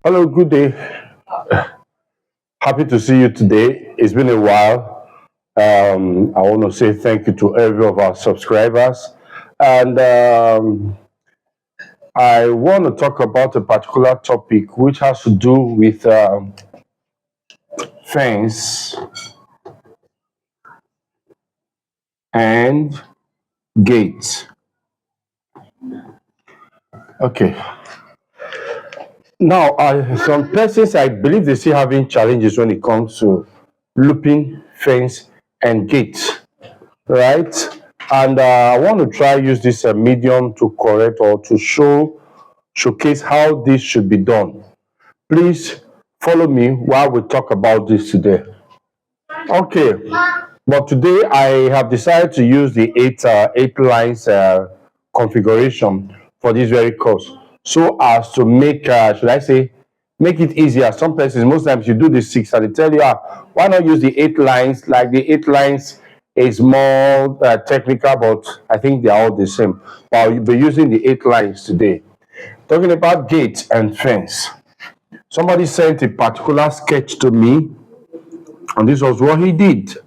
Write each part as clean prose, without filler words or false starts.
Hello, good day. Happy to see you today. It's been a while. I want to say thank you to every of our subscribers. And I want to talk about a particular topic which has to do with fence and gates. Okay. Now, some persons, I believe they still having challenges when it comes to looping fence and gate, right? And I want to try use this medium to correct or to showcase how this should be done. Please follow me while we talk about this today. Okay, but today I have decided to use the eight lines configuration for this very course, so as to make should I say make it easier. Some places most times you do the six and they tell you, why not use the eight lines? Like the eight lines is more technical, but I think they are all the same. But I'll be using the eight lines today. Talking about gates and fence. Somebody sent a particular sketch to me, and this was what he did.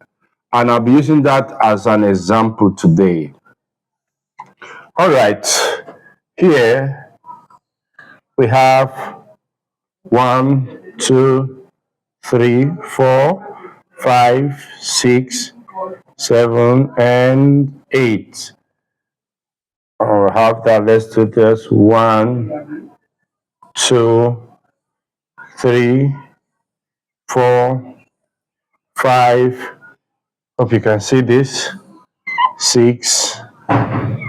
And I'll be using that as an example today. All right, here we have one, two, three, four, five, six, seven, and eight. I'll have that. Let's do this. One, two, three, four, five. Hope you can see this. Six,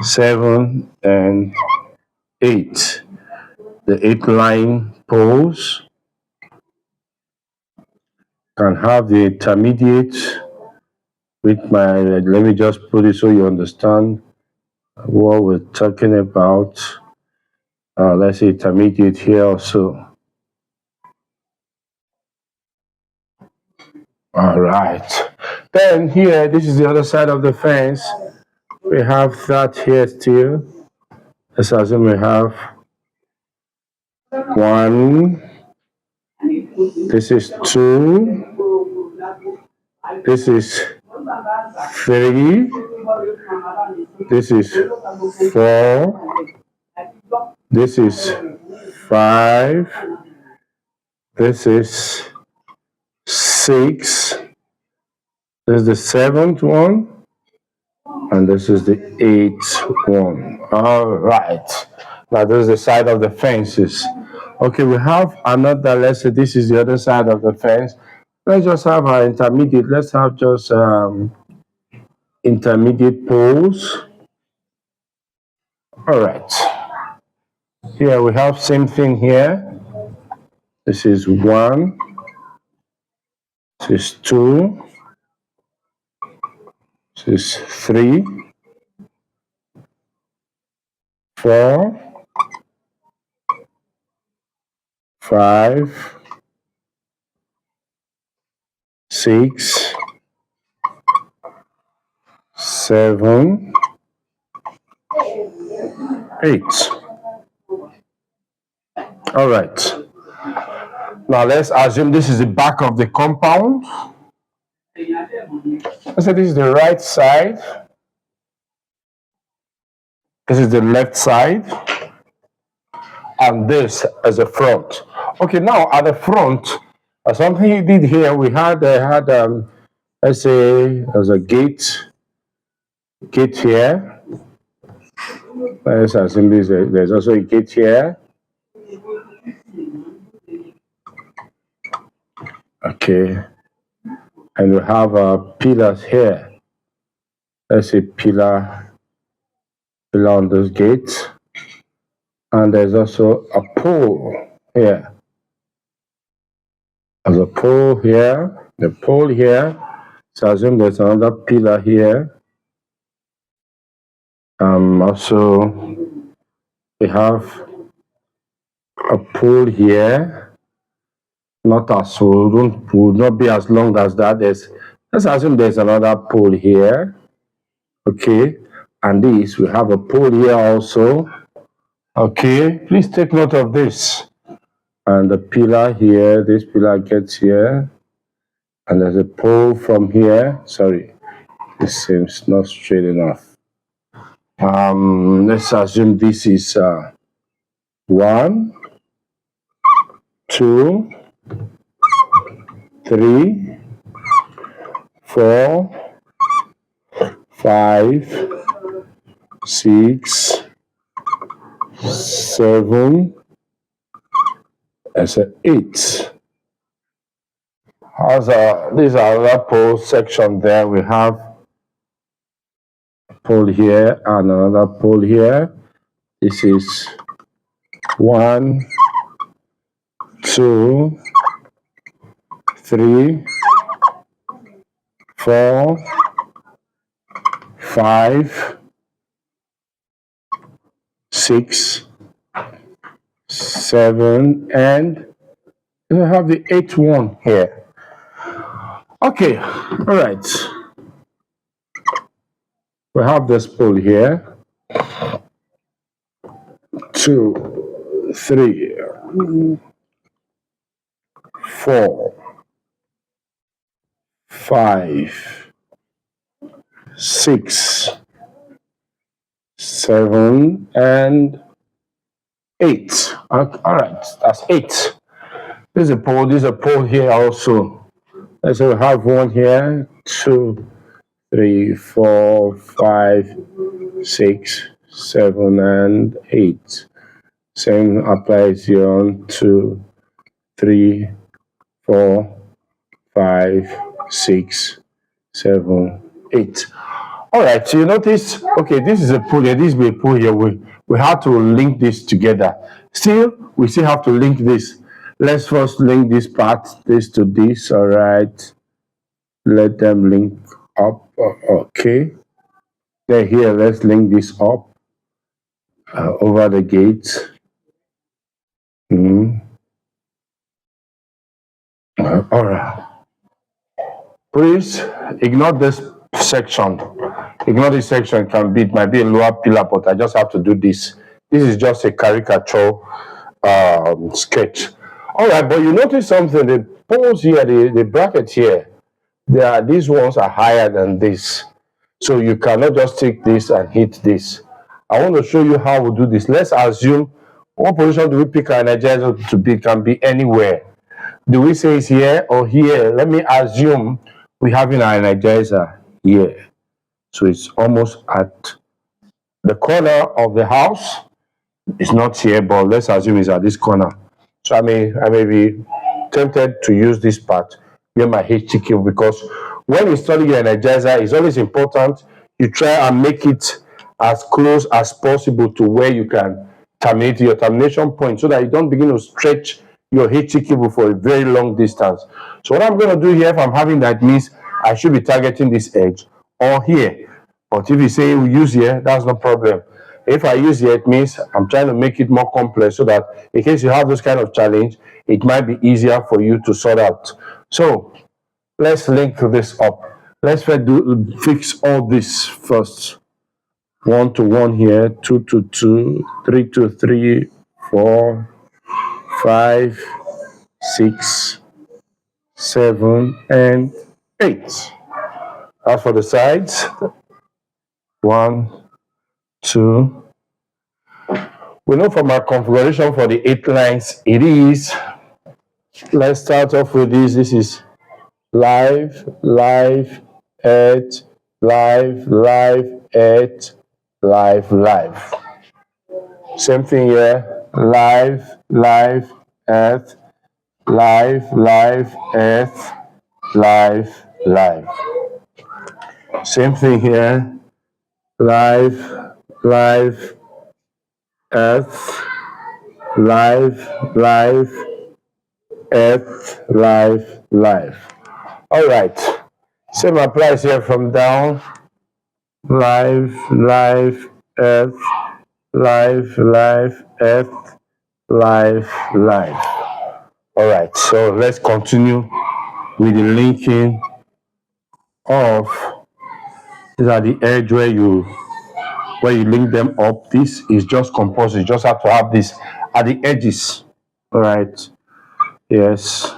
seven, and eight. The eight line poles can have the intermediate with my, let me just put it so you understand what we're talking about. Let's say intermediate here also. All right. Then here, this is the other side of the fence. We have that here still. Let's assume we have one. This is two. This is three. This is four. This is five. This is six. This is the seventh one. And this is the eighth one. All right. Now, this is the side of the fences. Okay, we have another. Let's say this is the other side of the fence. Let's just have our intermediate. Let's have just intermediate poles. All right. Here we have same thing here. This is one. This is two. This is three. Four. Five. Six. Seven. Eight. All right. Now let's assume this is the back of the compound. Let's say this is the right side. This is the left side. And this is the front. Okay, now at the front, something he did here, we had let's say there's a gate here. Let's assume there's also a gate here. Okay, and we have pillars here. Let's say pillar on this gate, and there's also a pole here. There's a pole here, the pole here. So assume there's another pillar here. Also, we have a pole here. Not as would not be as long as that. Let's assume there's another pole here. Okay, and this we have a pole here also. Okay, please take note of this. and the pillar here, this pillar gets here, and there's a pole from here. Sorry, this seems not straight enough. Let's assume this is 1, 2, 3, 4, 5, 6, 7, and so 8. These are another pole section there. We have a pole here and another pole here. This is 1, 2, 3, 4, 5, 6, 7, and we have the 8th one here. Okay, all right. We have this pole here. 2, 3, 4, 5, 6, 7, and 8. All right, that's 8. There's a pole. There's a pole here also. And so we have one here, 2, 3, 4, 5, 6, 7, and 8. Same applies here on 2, 3, 4, 5, 6, 7, 8. All right, so you notice, okay, this is a pool here, this is a pool here. We have to link this together. We still have to link this. Let's first link this part, this to this, all right. Let them link up, okay. Then here, let's link this up over the gate. All right. Please ignore this section. Ignore this section. It might be a lower pillar, but I just have to do this. This is just a caricature sketch. All right, but you notice something. The poles here, the bracket here, these ones are higher than this. So you cannot just take this and hit this. I want to show you how we do this. Let's assume, what position do we pick our Energizer to be? It can be anywhere. Do we say it's here or here? Let me assume we have an Energizer here. So it's almost at the corner of the house. It's not here, but let's assume it's at this corner. So I may be tempted to use this part where my HT cable, because when installing your Energizer, it's always important you try and make it as close as possible to where you can terminate your termination point, so that you don't begin to stretch your HT cable for a very long distance. So what I'm going to do here, if I'm having that, means I should be targeting this edge or here. But if you say we use here, that's no problem. If I use here, it means I'm trying to make it more complex, so that in case you have this kind of challenge, it might be easier for you to sort out. So let's link this up. Let's fix all this first. 1 to 1 here, 2 to 2, 3 to 3, 4, 5, 6, 7, and 8. As for the sides, 1, 2. We know from our configuration for the 8 lines, it is, let's start off with this. This is live, 8, live, 8, live. Same thing here, live, 8, live, 8, live. Same thing here, live, 8, live, 8, live. All right. Same applies here from down. Live, 8, live, 8, live. All right. So let's continue with the linking of. These are the edge where you link them up. This is just composite. You just have to have this at the edges. All right. Yes.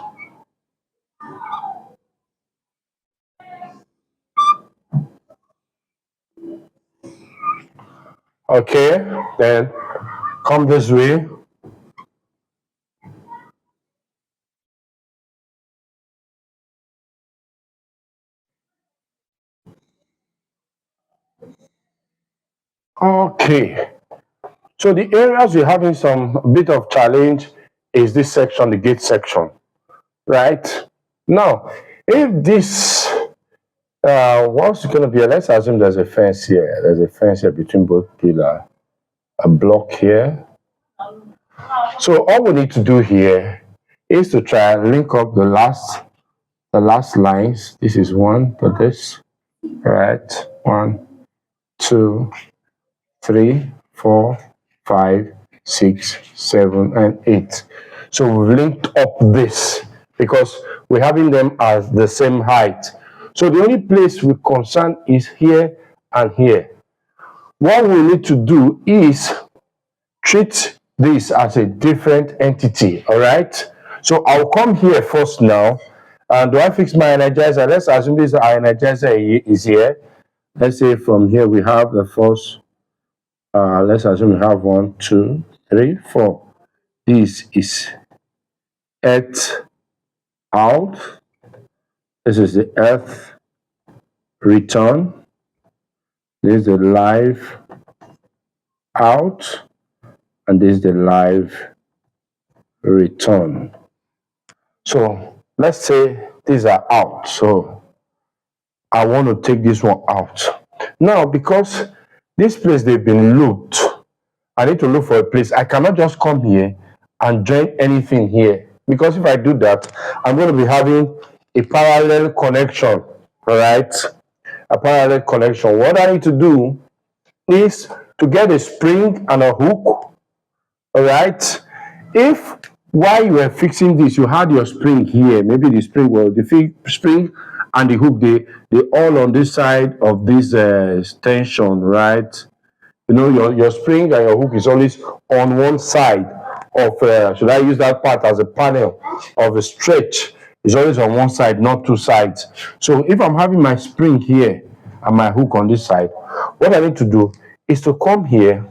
Okay. Then come this way. Okay. So the areas we're having some bit of challenge is this section, the gate section, right? Now, if this what's going to be, let's assume there's a fence here. There's a fence here between both pillar, a block here. So all we need to do here is to try and link up the last lines. This is one to this, right? One, two, three, four, five, six, seven, and eight. So we've linked up this because we're having them as the same height. So the only place we're concerned is here and here. What we need to do is treat this as a different entity, all right? So I'll come here first now. And do I fix my energizer? Let's assume this energizer is here. Let's say from here we have the first, let's assume we have one, two, three, four. This is earth out. This is the earth return. This is the live out. And this is the live return. So let's say these are out. So I want to take this one out. Now, because this place they've been looped, I need to look for a place. I cannot just come here and join anything here. Because if I do that, I'm going to be having a parallel connection. All right? A parallel connection. What I need to do is to get a spring and a hook. All right? If while you were fixing this, you had your spring here, maybe the spring was the spring and the hook, they all on this side of this tension, right? You know, your spring and your hook is always on one side of, should I use that part as a panel of a stretch? It's always on one side, not two sides. So if I'm having my spring here and my hook on this side, what I need to do is to come here.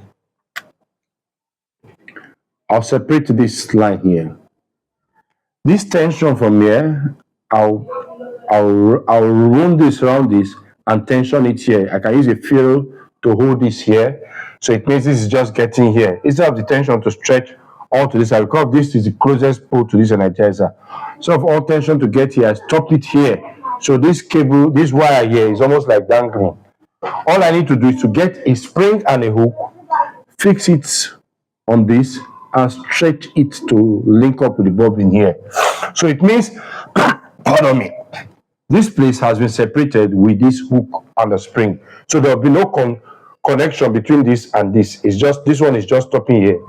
I'll separate this line here. This tension from here, I'll run this around this and tension it here. I can use a fill to hold this here. So it means this is just getting here. Instead of the tension to stretch all to this side, because this is the closest pole to this energizer. So of all tension to get here, I stop it here. So this cable, this wire here is almost like dangling. All I need to do is to get a spring and a hook, fix it on this, and stretch it to link up with the bobbin here. So it means, pardon me, this place has been separated with this hook and the spring. So there will be no connection between this and this. It's just, this one is just stopping here.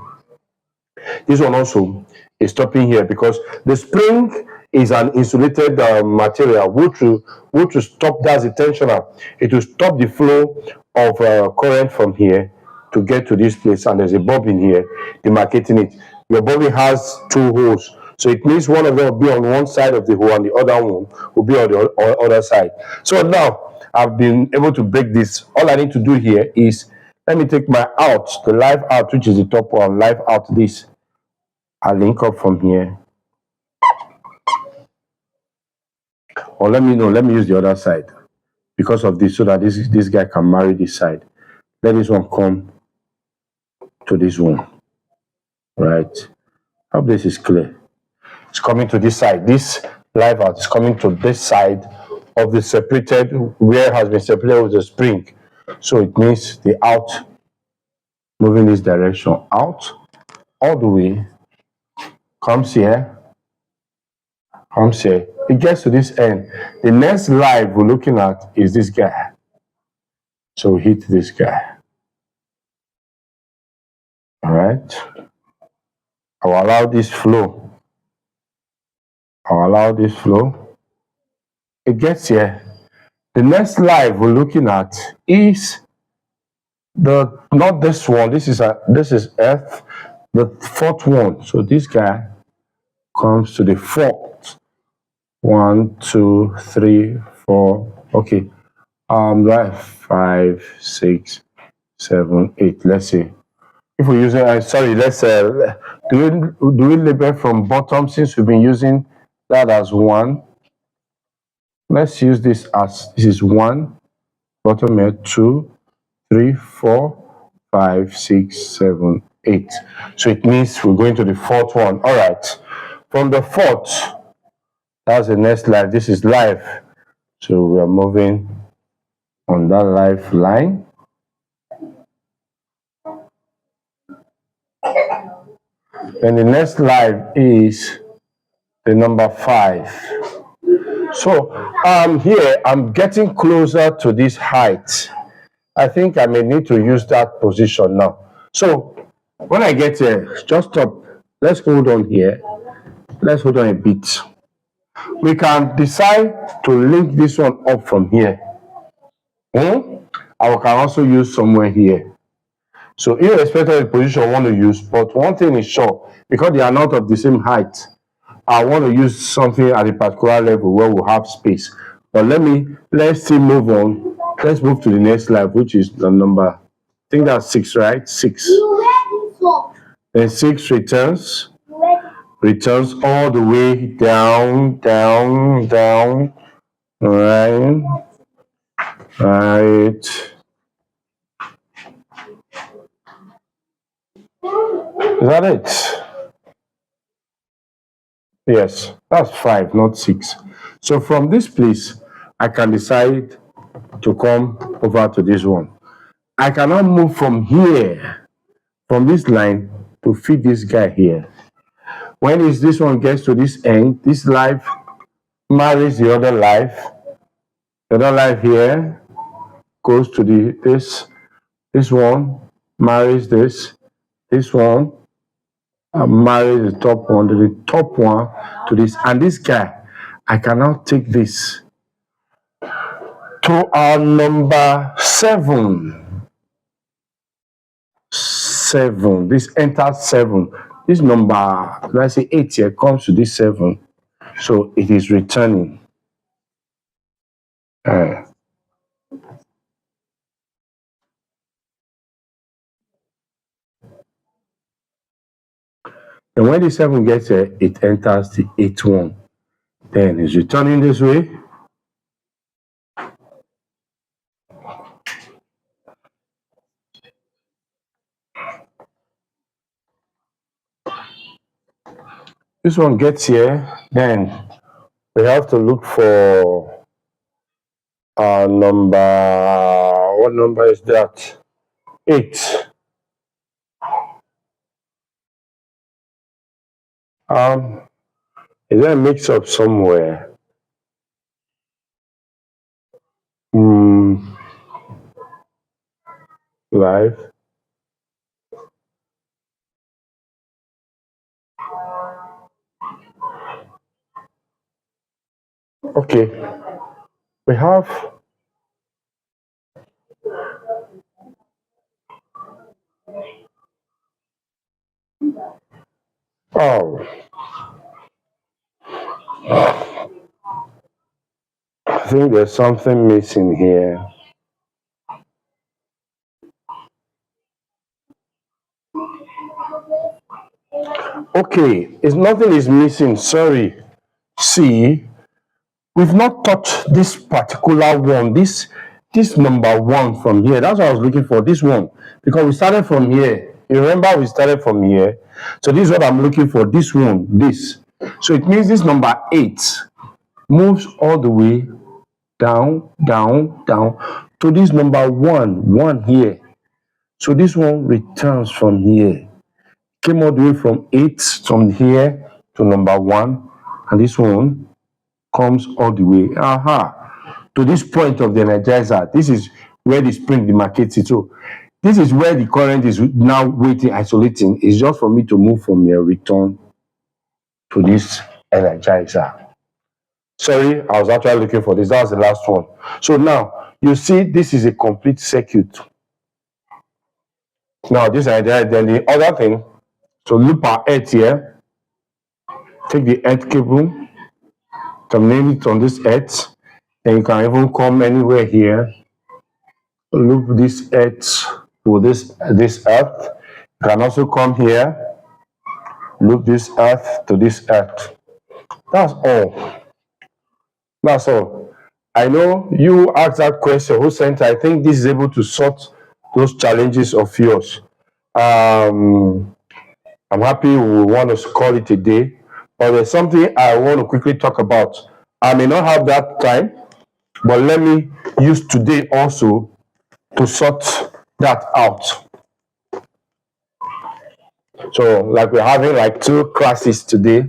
This one also is stopping here because the spring is an insulated material which will stop, that's the tensioner. It will stop the flow of current from here to get to this place, and there's a bobbin here demarcating it. Your bobbin has two holes, so it means one of them will be on one side of the hole and the other one will be on the other side. So now I've been able to break this. All I need to do here is, let me take my out, the live out, which is the top one, live out this. I'll link up from here. Or let me use the other side because of this, so that this guy can marry this side. Let this one come to this one, right? Hope this is clear. It's coming to this side. This live out is coming to this side of the separated, where it has been separated with the spring. So it means the out moving this direction out all the way, comes here, comes here. It gets to this end. The next live we're looking at is this guy. So we hit this guy. All right. I'll allow this flow. I'll allow this flow. It gets here. The next live we're looking at is not this one. This is F, the fourth one. So this guy comes to the fourth. 1, 2, 3, 4. Okay. Right. 5, 6, 7, 8. Let's see. If we use sorry, let's do we label from bottom since we've been using that as 1. Let's use this is 1, bottom here 2, 3, 4, 5, 6, 7, 8. So it means we're going to the fourth one. All right. From the fourth, that's the next line. This is life. So we are moving on that life line. And the next line is the number 5. So here I'm getting closer to this height. I think I may need to use that position now. So when I get here, just stop. Let's hold on here. Let's hold on a bit. We can decide to link this one up from here. I can also use somewhere here. So irrespective of the position I want to use, but one thing is sure, because they are not of the same height, I want to use something at a particular level where we have space. But let's still move on. Let's move to the next slide, which is the number, I think that's 6, right? 6. Then 6 returns all the way down, down, down, right, right. Is that it? Yes, that's 5, not 6. So from this place, I can decide to come over to this one. I cannot move from here, from this line, to feed this guy here. When is this one gets to this end, this life marries the other life. The other life here goes to this one marries this one marries the top one to the top one to this, and this guy, I cannot take this to our number 7. 7. This enters 7. This number, let's say 8 here, comes to this 7. So it is returning. And when the 7 gets here, it enters the 8 one. Then it's returning this way. This one gets here, then we have to look for our number. What number is that? 8. Is there a mix up somewhere? Live. Okay. We have oh, I think there's something missing here. Okay, it's nothing is missing. Sorry. See, we've not touched this particular one. This number 1 from here. That's what I was looking for. This one, because we started from here. You remember we started from here. So this is what I'm looking for. This one, this. So it means this number 8 moves all the way down, down, down to this number 1 here. So this one returns from here. Came all the way from 8 from here to number 1, and this one comes all the way to this point of the Energizer. This is where the spring demarcates it. So this is where the current is now waiting, isolating. It's just for me to move from here, return to this Energizer. Sorry, I was actually looking for this. That was the last one. So now you see this is a complete circuit. Now this idea, then the other thing, so loop our 8 here. take the earth cable, terminate it on this earth, and you can even come anywhere here, loop this earth to this earth. You can also come here, loop this earth to this earth. That's all. That's all. I know you asked that question, who sent it? I think this is able to sort those challenges of yours. Um, I'm happy we want to call it a day, but there's something I want to quickly talk about. I may not have that time, but let me use today also to sort that out. So, like we're having like two classes today.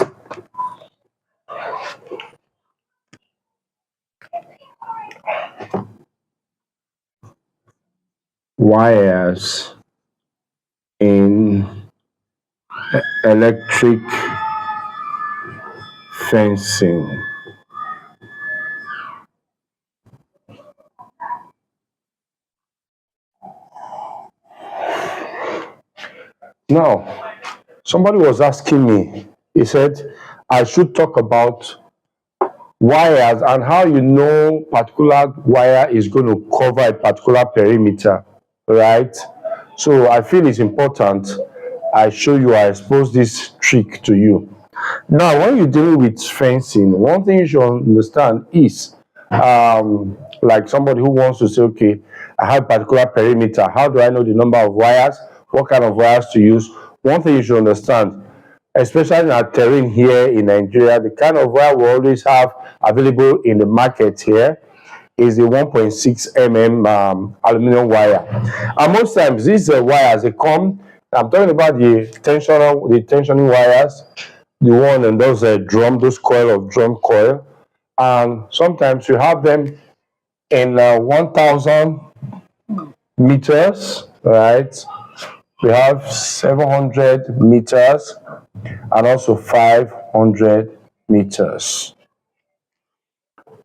Wires in electric fencing. Now, somebody was asking me, he said, I should talk about wires and how you know particular wire is going to cover a particular perimeter, right? So I feel it's important I show you, I expose this trick to you. Now, when you're dealing with fencing, one thing you should understand is like somebody who wants to say, okay, I have a particular perimeter. How do I know the number of wires? What kind of wires to use? One thing you should understand, especially in our terrain here in Nigeria, the kind of wire we always have available in the market here is the 1.6 mm aluminum wire. And most times these wires, they come, I'm talking about the tensioning wires, the one and those those coil of drum coil. And sometimes you have them in 1000 meters, right? We have 700 meters and also 500 meters.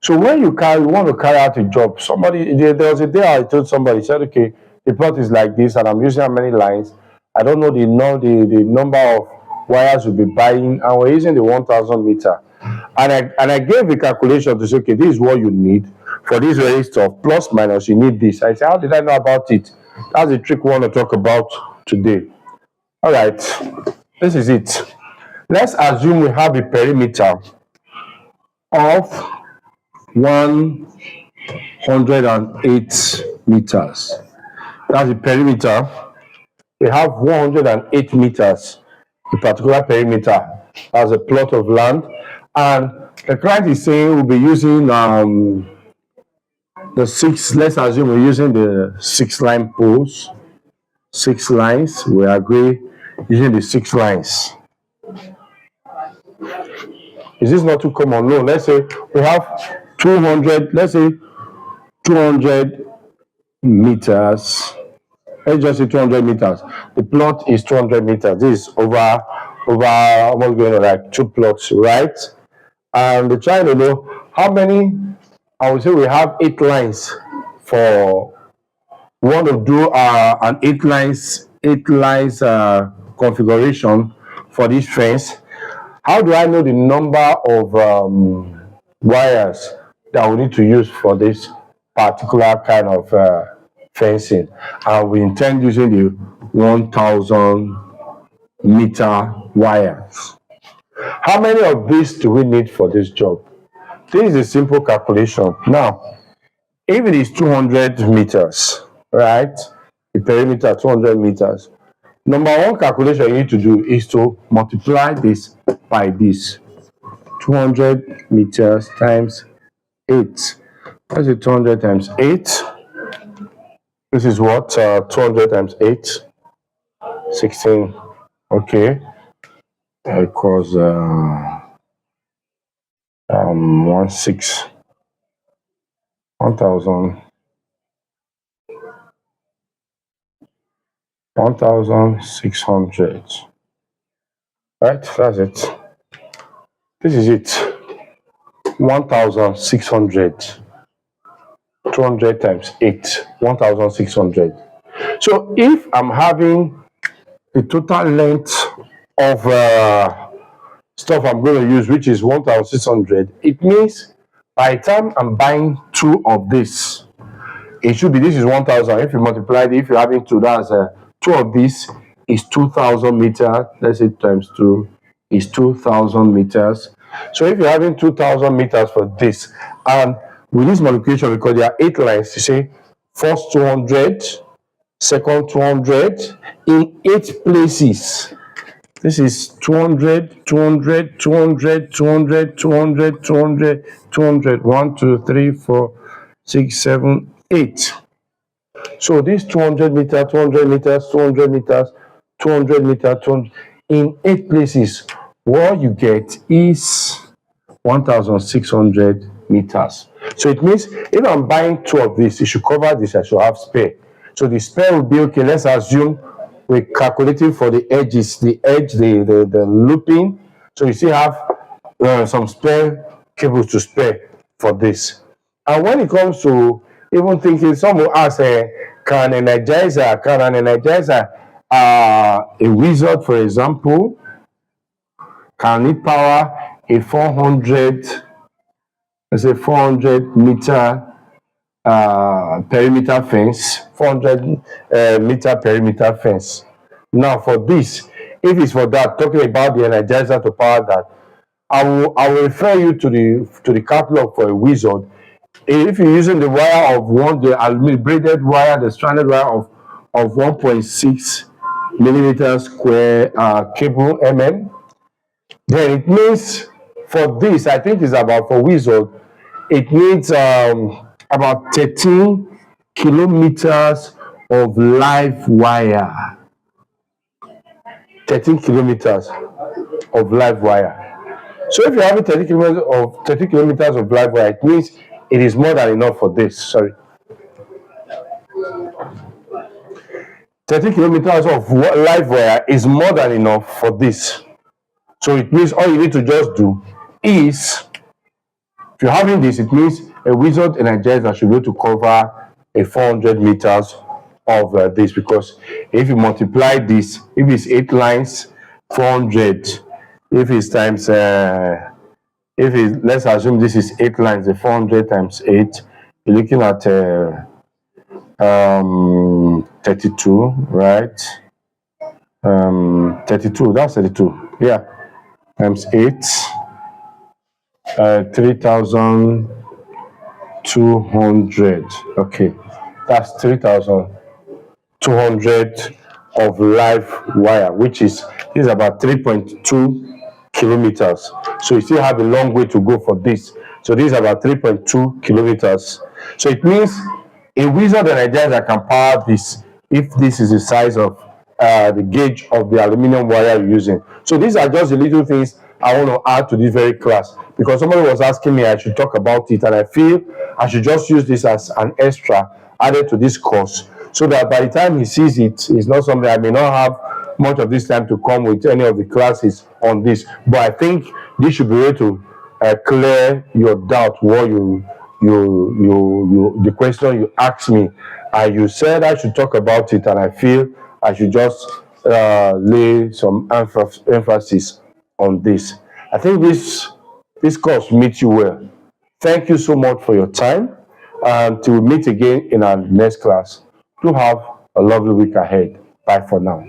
So when you want to carry out a job, there was a day I told somebody, said, okay, the plot is like this, and I'm using how many lines. I don't know the number of wires we'll be buying, and we're using the 1000 meter. And I gave a calculation to say, okay, this is what you need for this very stuff, plus minus, you need this. I said, how did I know about it? That's the trick we want to talk about today. All right, this is it. Let's assume we have a perimeter of 108 meters. That's the perimeter. We have 108 meters, a particular perimeter as a plot of land. And the client is saying we'll be using the six, let's assume we're using the 6 line poles, 6 lines. We agree using the 6 lines. Is this not too common? No, let's say we have 200, let's say 200 meters. Let's just say 200 meters. The plot is 200 meters. This is over almost going to like 2 plots, right? And we're trying to know how many. I would say we have 8 lines for. We want to do an 8 lines configuration for this fence. How do I know the number of wires that we need to use for this particular kind of fencing? And we intend using the 1000 meter wires. How many of these do we need for this job? This is a simple calculation. Now, if it is 200 meters, right? The perimeter 200 meters. Number one calculation you need to do is to multiply this by this. 200 meters times 8. What's it 200 times 8? This is what? 200 times 8. 16. Okay. Equals 16. 1000. 1600. Right? That's it. This is it. 1600. 200 times 8. 1600. So if I'm having the total length of stuff I'm going to use, which is 1,600, it means by the time I'm buying two of this, it should be, this is 1,000. If you multiply it, if you're having two, that's two of this is 2,000 meters. Let's say times two is 2,000 meters. So if you're having 2,000 meters for this, and with this multiplication, because there are 8 lines, you say first 200, second 200 in 8 places. This is 200, 200, 200, 200, 200, 200, 200. 1, 2, 3, 4, 6, 7, 8. So this 200 meters, 200 meters, 200 meters, 200 meters, 200, in 8 places, what you get is 1,600 meters. So it means if I'm buying two of this, it should cover this, I should have spare. So the spare will be, okay, let's assume we're calculating for the edges, the edge, the looping. So you still have some spare cables to spare for this. And when it comes to even thinking, some will ask, can an energizer, a wizard, for example, can it power a 400, let's say 400 meter perimeter fence, 400 meter perimeter fence? Now for this, if it's for that, talking about the energizer to power that, I will refer you to the catalog for a wizard. If you're using the wire of the aluminum braided wire, the stranded wire of 1.6 millimeter square cable then it means for this, I think it's about, for wizard, it needs about 13 kilometers of live wire. 13 kilometers of live wire. So if you're having 30 kilometers of live wire, it means it is more than enough for this. Sorry. 30 kilometers of live wire is more than enough for this. So it means all you need to just do is, if you're having this, it means a wizard energizer should be able to cover a 400 meters of this, because if you multiply this, if it's 8 lines, 400, if it's times, let's assume this is 8 lines, the 400 times 8, you're looking at 32, right? 32, that's 32, yeah, times 8, 3,200. Okay, that's 3,200 of live wire, which is, this is about 3.2 kilometers. So you still have a long way to go for this. So this is about 3.2 kilometers. So it means a wizard energizer can power this if this is the size of the gauge of the aluminum wire you're using. So these are just the little things I want to add to this very class, because somebody was asking me I should talk about it, and I feel I should just use this as an extra added to this course, so that by the time he sees it, it's not something I may not have much of this time to come with any of the classes on this. But I think this should be able to clear your doubt, what the question you asked me, and you said I should talk about it, and I feel I should just lay some emphasis on this. I think this course meets you well. Thank you so much for your time. Until we meet again in our next class, do have a lovely week ahead. Bye for now.